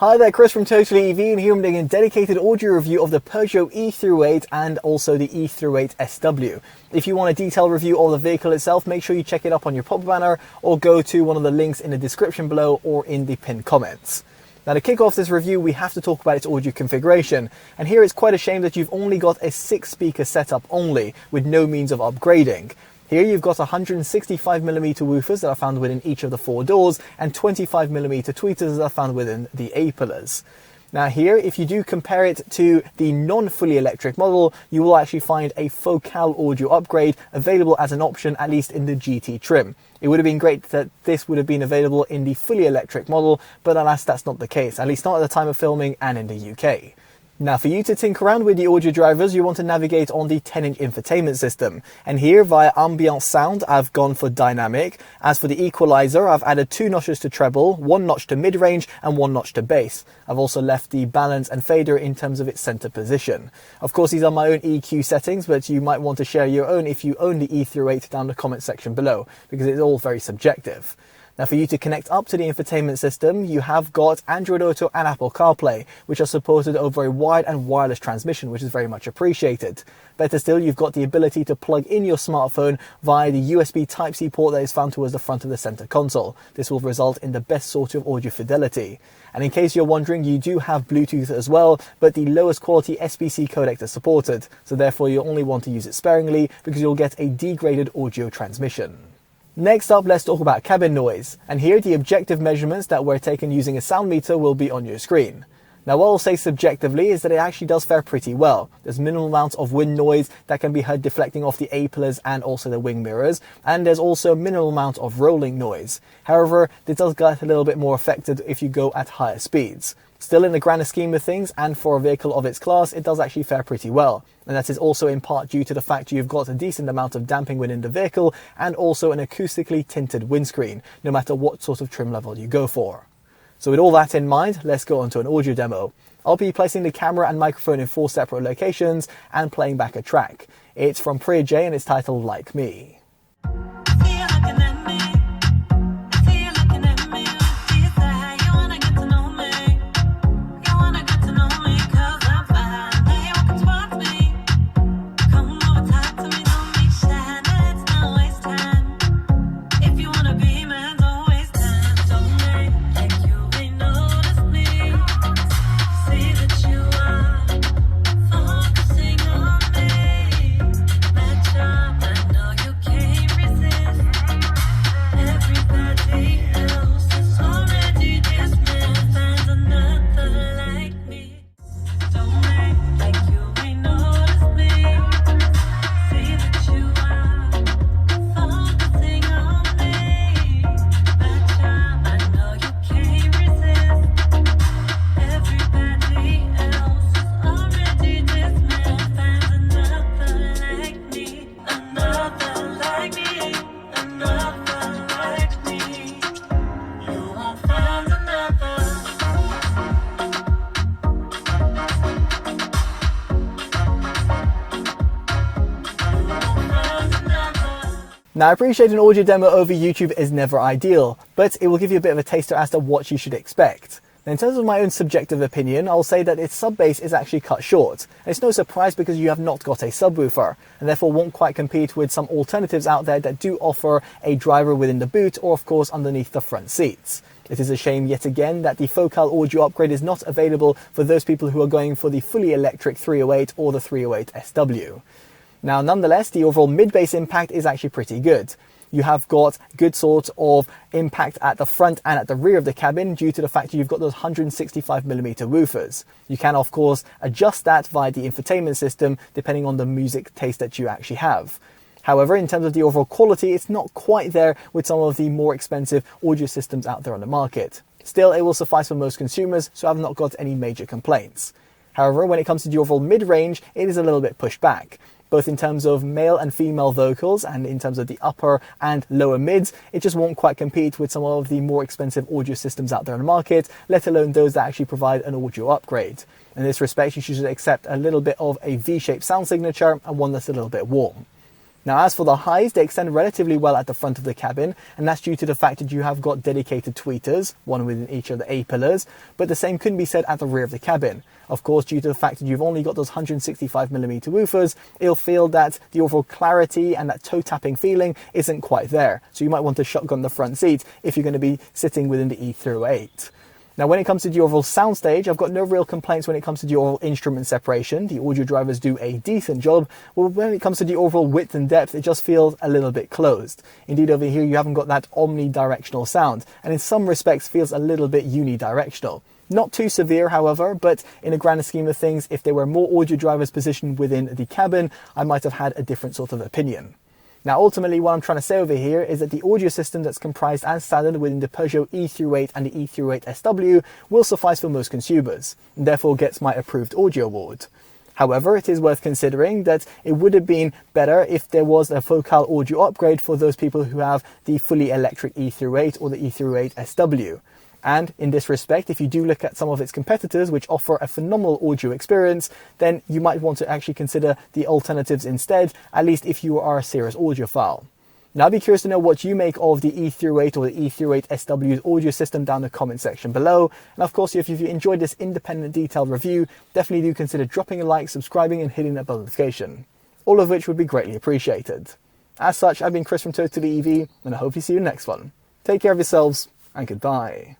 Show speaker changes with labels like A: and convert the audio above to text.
A: Hi there, Chris from TotallyEV, and here I'm doing a dedicated audio review of the Peugeot e-308 and also the e-308 SW. If you want a detailed review of the vehicle itself, make sure you check it up on your pop banner or go to one of the links in the description below or in the pinned comments. Now, to kick off this review, we have to talk about its audio configuration, and here it's quite a shame that you've only got a 6-speaker setup only, with no means of upgrading. Here you've got 165mm woofers that are found within each of the 4 doors and 25mm tweeters that are found within the A-pillars. Now here, if you do compare it to the non-fully electric model, you will actually find a focal audio upgrade available as an option, at least in the GT trim. It would have been great that this would have been available in the fully electric model, but alas, that's not the case, at least not at the time of filming and in the UK. Now, for you to tinker around with the audio drivers, you want to navigate on the 10-inch infotainment system. And here, via ambient sound, I've gone for dynamic. As for the equalizer, I've added 2 notches to treble, 1 notch to mid-range, and 1 notch to bass. I've also left the balance and fader in terms of its center position. Of course, these are my own EQ settings, but you might want to share your own if you own the e-308 down the comment section below, because it's all very subjective. Now, for you to connect up to the infotainment system, you have got Android Auto and Apple CarPlay, which are supported over a wide and wireless transmission, which is very much appreciated. Better still, you've got the ability to plug in your smartphone via the USB Type-C port that is found towards the front of the center console. This will result in the best sort of audio fidelity. And in case you're wondering, you do have Bluetooth as well, but the lowest quality SBC codec is supported, so therefore you'll only want to use it sparingly because you'll get a degraded audio transmission. Next up, let's talk about cabin noise, and here the objective measurements that were taken using a sound meter will be on your screen. Now, what I'll say subjectively is that it actually does fare pretty well. There's minimal amounts of wind noise that can be heard deflecting off the A-pillars and also the wing mirrors, and there's also a minimal amount of rolling noise. However, this does get a little bit more affected if you go at higher speeds. Still, in the grander scheme of things, and for a vehicle of its class, it does actually fare pretty well. And that is also in part due to the fact you've got a decent amount of damping within the vehicle and also an acoustically tinted windscreen, no matter what sort of trim level you go for. So with all that in mind, let's go on to an audio demo. I'll be placing the camera and microphone in 4 separate locations and playing back a track. It's from Peugeot and it's titled Like Me. Now, I appreciate an audio demo over YouTube is never ideal, but it will give you a bit of a taster as to what you should expect. Now, in terms of my own subjective opinion, I'll say that its sub-bass is actually cut short. And it's no surprise because you have not got a subwoofer, and therefore won't quite compete with some alternatives out there that do offer a driver within the boot or of course underneath the front seats. It is a shame yet again that the focal audio upgrade is not available for those people who are going for the fully electric 308 or the 308 SW. Now, nonetheless, the overall mid-bass impact is actually pretty good. You have got good sort of impact at the front and at the rear of the cabin due to the fact that you've got those 165mm woofers. You can, of course, adjust that via the infotainment system depending on the music taste that you actually have. However, in terms of the overall quality, it's not quite there with some of the more expensive audio systems out there on the market. Still, it will suffice for most consumers, so I've not got any major complaints. However, when it comes to the overall mid-range, it is a little bit pushed back. Both in terms of male and female vocals and in terms of the upper and lower mids, it just won't quite compete with some of the more expensive audio systems out there on the market, let alone those that actually provide an audio upgrade. In this respect, you should accept a little bit of a V-shaped sound signature and one that's a little bit warm. Now, as for the highs, they extend relatively well at the front of the cabin, and that's due to the fact that you have got dedicated tweeters, one within each of the A-pillars, but the same couldn't be said at the rear of the cabin. Of course, due to the fact that you've only got those 165mm woofers, it'll feel that the overall clarity and that toe tapping feeling isn't quite there. So you might want to shotgun the front seat if you're going to be sitting within the e-308. Now, when it comes to the overall soundstage, I've got no real complaints when it comes to the overall instrument separation. The audio drivers do a decent job. Well, when it comes to the overall width and depth, it just feels a little bit closed. Indeed, over here, you haven't got that omnidirectional sound, and in some respects feels a little bit unidirectional. Not too severe, however, but in a grander scheme of things, if there were more audio drivers positioned within the cabin, I might have had a different sort of opinion. Now, ultimately, what I'm trying to say over here is that the audio system that's comprised and standard within the Peugeot e-308 and the e-308 SW will suffice for most consumers, and therefore gets my approved audio award. However, it is worth considering that it would have been better if there was a focal audio upgrade for those people who have the fully electric e-308 or the e-308 SW. And in this respect, if you do look at some of its competitors which offer a phenomenal audio experience, then you might want to actually consider the alternatives instead, at least if you are a serious audiophile. Now, I'd be curious to know what you make of the e-308 or the e-308 SW's audio system down in the comment section below. And of course, if you enjoyed this independent detailed review, definitely do consider dropping a like, subscribing and hitting that bell notification, all of which would be greatly appreciated. As such, I've been Chris from TotallyEV, and I hope to see you in the next one. Take care of yourselves, and goodbye.